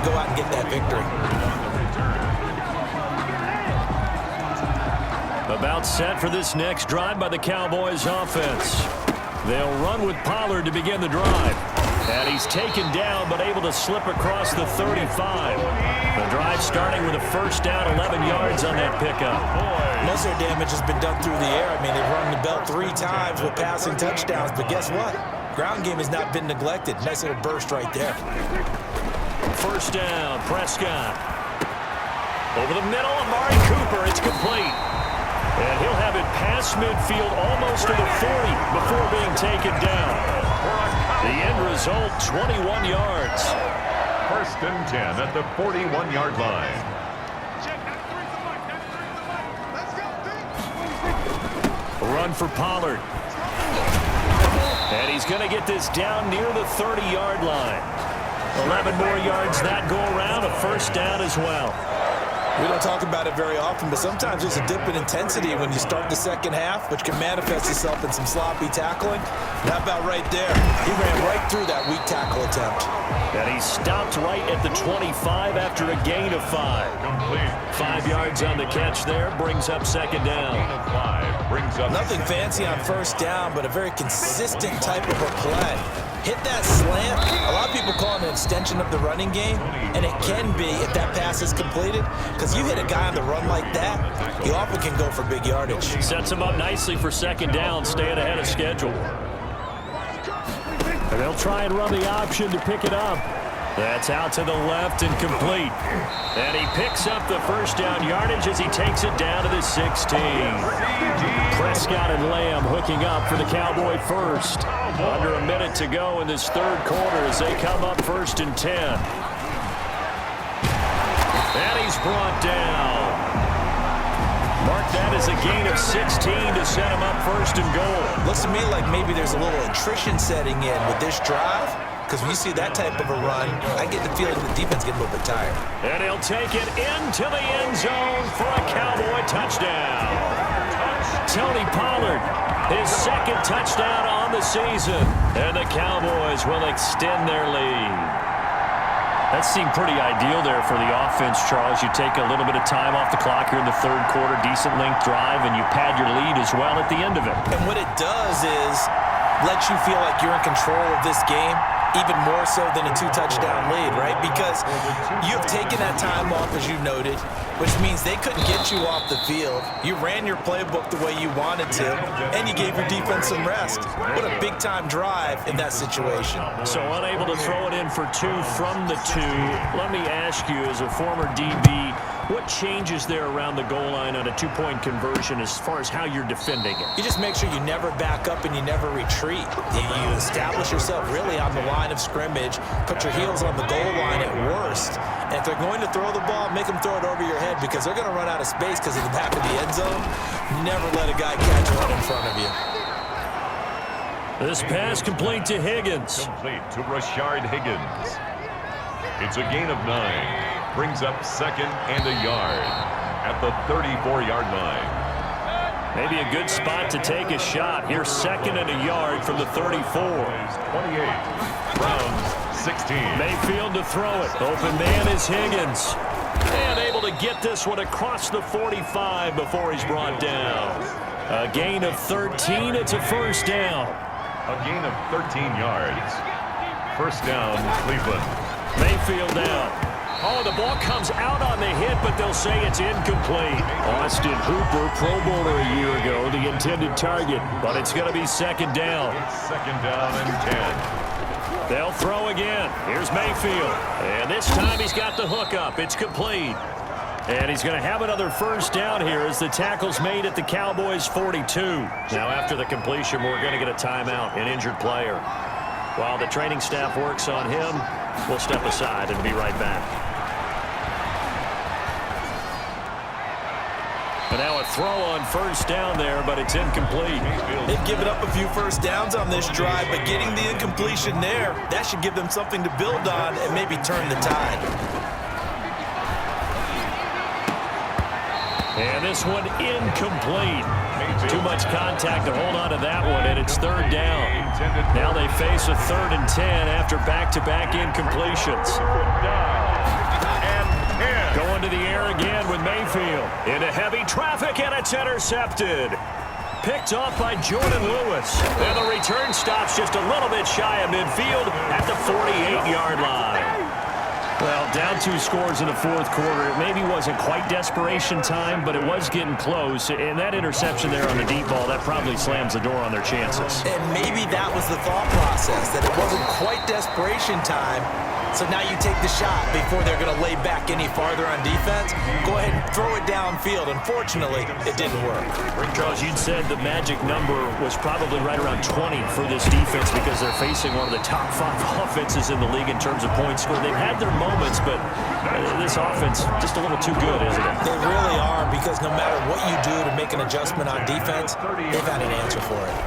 to go out and get that victory. About set for this next drive by the Cowboys offense. They'll run with Pollard to begin the drive. And he's taken down but able to slip across the 35. The drive starting with a first down, 11 yards on that pickup. Most of their damage has been done through the air. I mean, they've rung the bell 3 times with passing touchdowns. But guess what? Ground game has not been neglected. Nice little burst right there. First down, Prescott. Over the middle, Amari Cooper. It's complete. And he'll have it past midfield almost to the 40 before being taken down. The end result, 21 yards. First and 10 at the 41-yard line. A run for Pollard. And he's going to get this down near the 30-yard line. 11 more yards that go around, a first down as well. We don't talk about it very often, but sometimes there's a dip in intensity when you start the second half, which can manifest itself in some sloppy tackling. And how about right there? He ran right through that weak tackle attempt. And he stopped right at the 25 after a gain of 5. Complete. 5 yards on the catch there, brings up second down. Gain of 5 brings up Nothing fancy on first down, but a very consistent type of a play. Hit that slant. A lot of people call it an extension of the running game, and it can be if that pass is completed, because you hit a guy on the run like that, he often can go for big yardage. Sets him up nicely for second down, staying ahead of schedule. And they'll try and run the option to pick it up. That's out to the left and complete. And he picks up the first down yardage as he takes it down to the 16. Prescott and Lamb hooking up for the Cowboy first. Under a minute to go in this third quarter as they come up first and 10. And he's brought down. Mark that as a gain of 16 to set him up first and goal. Looks to me like maybe there's a little attrition setting in with this drive, because when you see that type of a run, I get the feeling the defense gets a little bit tired. And he'll take it into the end zone for a Cowboy touchdown. Tony Pollard, his second touchdown on the season. And the Cowboys will extend their lead. That seemed pretty ideal there for the offense, Charles. You take a little bit of time off the clock here in the third quarter, decent length drive, and you pad your lead as well at the end of it. And what it does is let you feel like you're in control of this game, even more so than a 2-touchdown lead, right? Because you've taken that time off, as you noted, which means they couldn't get you off the field. You ran your playbook the way you wanted to, and you gave your defense some rest. What a big-time drive in that situation. So unable to throw it in for 2 from the 2. Let me ask you, as a former DB, what changes there around the goal line on a 2-point conversion as far as how you're defending it? You just make sure you never back up and you never retreat. You establish yourself really on the line of scrimmage, put your heels on the goal line at worst. And if they're going to throw the ball, make them throw it over your head, because they're going to run out of space because of the back of the end zone. Never let a guy catch one in front of you. This pass complete to Higgins. complete to Rashard Higgins. It's a gain of 9. Brings up second and a yard at the 34-yard line. Maybe a good spot to take a shot. Here's second and a yard from the 34. 28. Browns 16. Mayfield to throw it. Open man is Higgins. And able to get this one across the 45 before he's brought down. A gain of 13. It's a first down. A gain of 13 yards. First down, Cleveland. Mayfield down. Oh, the ball comes out on the hit, but they'll say it's incomplete. Austin Hooper, Pro Bowler a year ago, the intended target, but it's going to be second down. It's second down and 10. They'll throw again. Here's Mayfield. And this time he's got the hook up. It's complete. And he's going to have another first down here as the tackle's made at the Cowboys' 42. Now after the completion, we're going to get a timeout, an injured player. While the training staff works on him, we'll step aside and be right back. And now a throw on first down there, but it's incomplete. They've given up a few first downs on this drive, but getting the incompletion there, that should give them something to build on and maybe turn the tide. And this one incomplete. Too much contact to hold on to that one, and it's third down. Now they face a 3rd and 10 after back-to-back incompletions. ahead. Going to the air again with Mayfield. Into heavy traffic, and it's intercepted. Picked off by Jordan Lewis. And the return stops just a little bit shy of midfield at the 48-yard line. Well, down 2 scores in the fourth quarter. It maybe wasn't quite desperation time, but it was getting close. And that interception there on the deep ball, that probably slams the door on their chances. And maybe that was the thought process, that it wasn't quite desperation time. So now you take the shot before they're going to lay back any farther on defense. Go ahead and throw it downfield. Unfortunately, it didn't work. Charles, you'd said the magic number was probably right around 20 for this defense because they're facing one of the top 5 offenses in the league in terms of points scored. They've had their moments, but this offense just a little too good, isn't it? They really are, because no matter what you do to make an adjustment on defense, they've had an answer for it.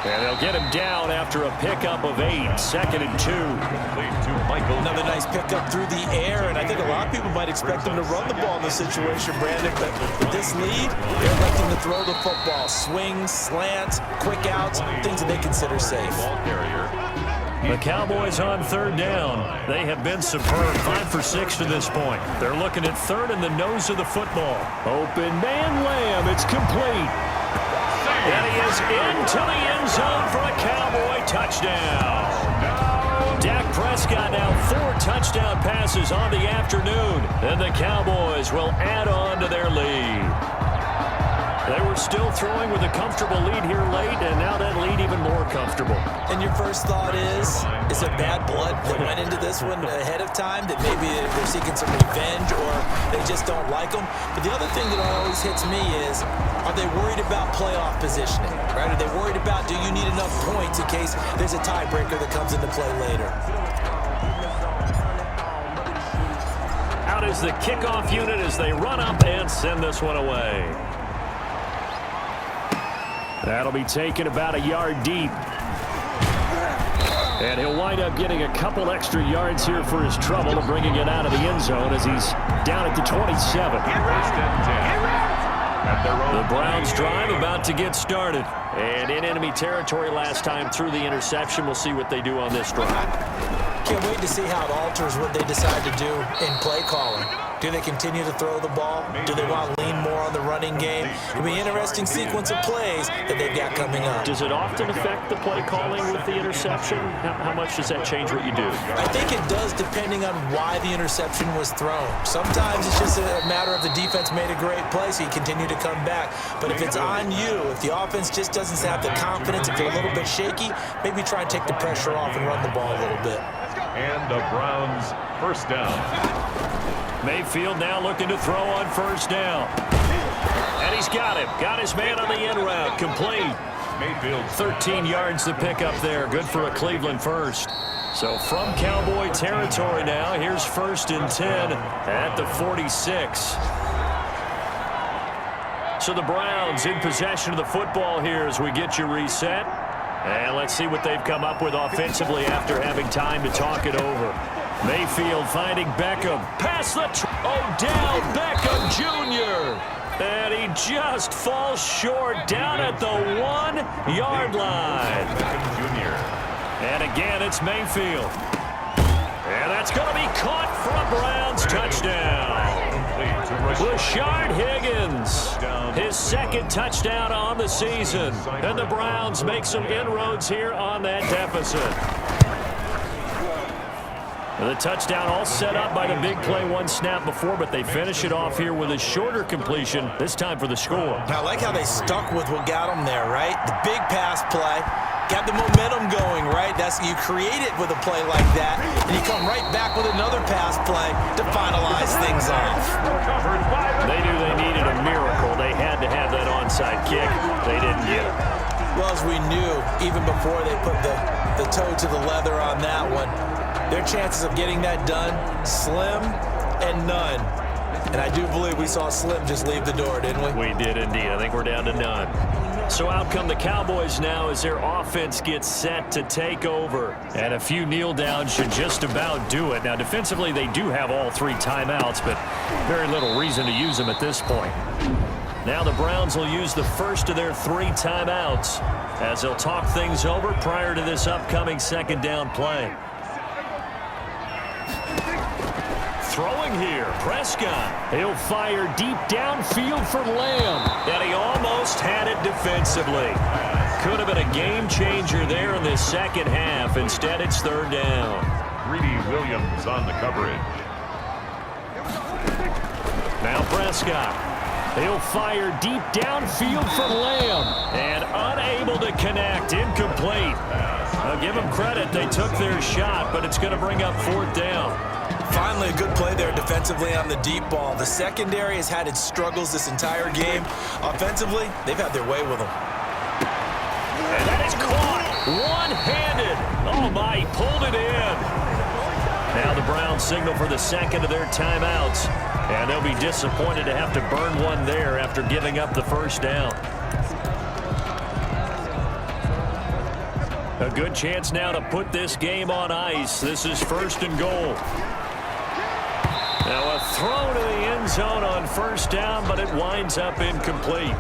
And they'll get him down after a pickup of 8, 2nd and 2. Another nice pickup through the air, and I think a lot of people might expect them to run the ball in this situation, Brandon, but with this lead, they're electing to throw the football. Swings, slants, quick outs, things that they consider safe. The Cowboys on 3rd down. They have been superb, 5 for 6 to this point. They're looking at 3rd and the nose of the football. Open man Lamb, it's complete. And he is into the end zone for a Cowboy touchdown. Dak Prescott now 4 touchdown passes on the afternoon, and the Cowboys will add on to their lead. They were still throwing with a comfortable lead here late, and now that lead even more comfortable. And your first thought is it bad blood that went into this one ahead of time, that maybe they're seeking some revenge or they just don't like them? But the other thing that always hits me is, are they worried about playoff positioning, right? Are they worried about, do you need enough points in case there's a tiebreaker that comes into play later? Out is the kickoff unit as they run up and send this one away. That'll be taken about a yard deep. And he'll wind up getting a couple extra yards here for his trouble of bringing it out of the end zone as he's down at the 27. The Browns drive about to get started. And in enemy territory last time through the interception. We'll see what they do on this drive. Can't wait to see how it alters what they decide to do in play calling. Do they continue to throw the ball? Do they want to lean more on the running game? It'll be an interesting sequence of plays that they've got coming up. Does it often affect the play calling with the interception? How much does that change what you do? I think it does, depending on why the interception was thrown. Sometimes it's just a matter of the defense made a great play, so you continue to come back. But if it's on you, if the offense just doesn't have the confidence, if they're a little bit shaky, maybe try and take the pressure off and run the ball a little bit. And the Browns first down. Mayfield now looking to throw on first down. And he's got him. Got his man on the end route. Complete. Mayfield 13 yards to pick up there. Good for a Cleveland first. So from Cowboy territory now, here's 1st and 10 at the 46. So the Browns in possession of the football here as we get you reset. And let's see what they've come up with offensively after having time to talk it over. Mayfield finding Beckham. Pass the Odell Beckham Jr. And he just falls short down at the 1-yard line. Beckham Jr. And again, it's Mayfield. And that's going to be caught for a Browns touchdown. Rashard Higgins, his 2nd touchdown on the season. And the Browns make some inroads here on that deficit. The touchdown all set up by the big play 1 snap before, but they finish it off here with a shorter completion, this time for the score. I like how they stuck with what got them there, right? The big pass play, got the momentum going, right? You create it with a play like that, and you come right back with another pass play to finalize things off. They knew they needed a miracle. They had to have that onside kick. They didn't get it. Well, as we knew, even before they put the toe to the leather on that one, their chances of getting that done, slim and none. And I do believe we saw Slim just leave the door, didn't we? We did indeed. I think we're down to none. So out come the Cowboys now as their offense gets set to take over. And a few kneel downs should just about do it. Now, defensively, they do have all 3 timeouts, but very little reason to use them at this point. Now the Browns will use the first of their 3 timeouts as they'll talk things over prior to this upcoming 2nd down play. Throwing here, Prescott. He'll fire deep downfield for Lamb. And he almost had it defensively. Could have been a game changer there in this second half. Instead, it's third down. Greedy Williams on the coverage. Now Prescott. He'll fire deep downfield for Lamb. And unable to connect. Incomplete. I'll give them credit. They took their shot, but it's going to bring up fourth down. Finally, a good play there defensively on the deep ball. The secondary has had its struggles this entire game. Offensively, they've had their way with them. And that is caught. One-handed. Oh, my, he pulled it in. Now the Browns signal for the second of their timeouts. And they'll be disappointed to have to burn one there after giving up the first down. A good chance now to put this game on ice. This is first and goal. Now a throw to the end zone on first down, but it winds up incomplete.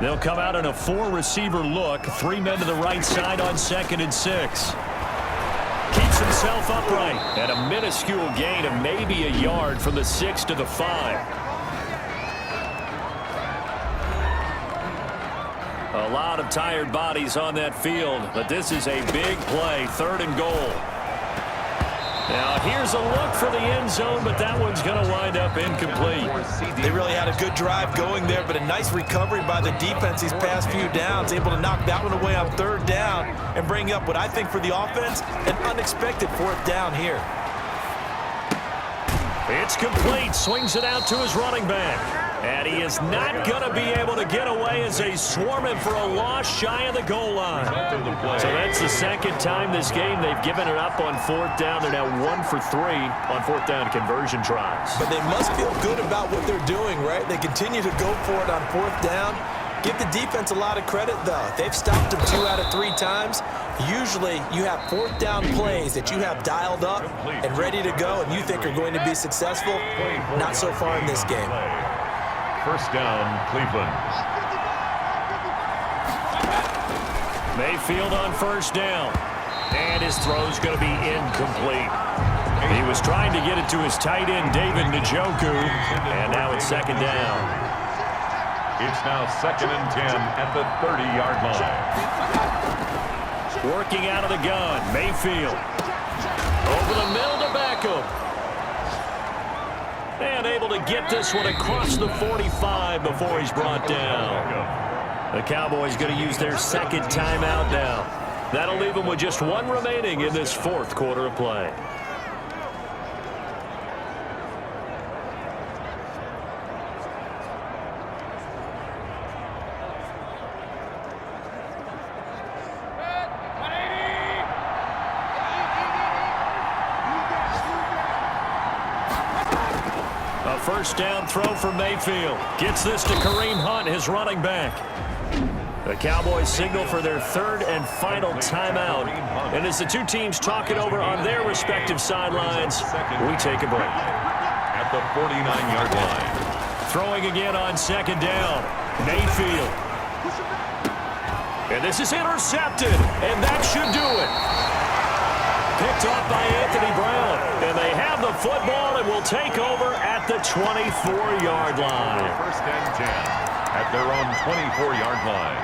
They'll come out in a four-receiver look. Three men to the right side on 2nd and 6. Keeps himself upright. And a minuscule gain of maybe a yard from the 6 to the 5. A lot of tired bodies on that field, but this is a big play. 3rd and goal. Now here's a look for the end zone, but that one's going to wind up incomplete. They really had a good drive going there, but a nice recovery by the defense these past few downs, able to knock that one away on 3rd down and bring up what I think for the offense, an unexpected 4th down here. It's complete. Swings it out to his running back. And he is not going to be able to get away as they swarm him for a loss shy of the goal line. So that's the second time this game they've given it up on 4th down. They're now 1 for 3 on 4th down conversion tries. But they must feel good about what they're doing, right? They continue to go for it on 4th down. Give the defense a lot of credit, though. They've stopped them 2 out of 3 times. Usually, you have 4th down plays that you have dialed up and ready to go and you think are going to be successful. Not so far in this game. First down, Cleveland. Mayfield on first down. And his throw's going to be incomplete. He was trying to get it to his tight end, David Njoku. And now it's 2nd down. It's now 2nd and 10 at the 30-yard line. Working out of the gun, Mayfield. Over the middle to Beckham. And able to get this one across the 45 before he's brought down. The Cowboys going to use their 2nd timeout now. That'll leave them with just 1 remaining in this 4th quarter of play. First down throw for Mayfield. Gets this to Kareem Hunt, his running back. The Cowboys signal for their 3rd and final timeout. And as the two teams talk it over on their respective sidelines, we take a break. At the 49-yard line. Throwing again on 2nd down. Mayfield. And this is intercepted. And that should do it. Picked off by Anthony Brown. And they have the football and will take over at the 24-yard line. First and 10 at their own 24-yard line.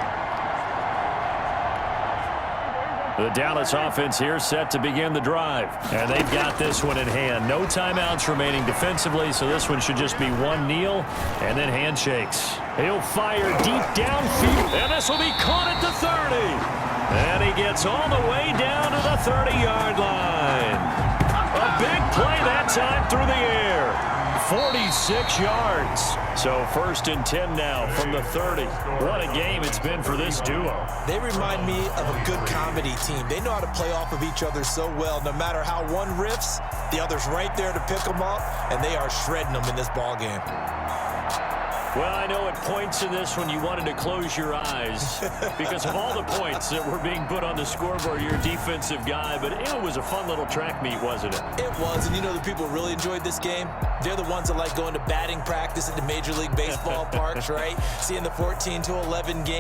The Dallas offense here set to begin the drive. And they've got this one in hand. No timeouts remaining defensively, so this one should just be one kneel and then handshakes. He'll fire deep downfield, and this will be caught at the 30. And he gets all the way down to the 30-yard line. A big play that time through the air. 46 yards. So 1st and 10 now from the 30. What a game it's been for this duo. They remind me of a good comedy team. They know how to play off of each other so well. No matter how one riffs, the other's right there to pick them up, and they are shredding them in this ball game. Well, I know at points in this one you wanted to close your eyes because of all the points that were being put on the scoreboard. You're a defensive guy, but it was a fun little track meet, wasn't it? It was, and you know the people who really enjoyed this game? They're the ones that like going to batting practice at the Major League Baseball parks, right? Seeing the 14-11 game.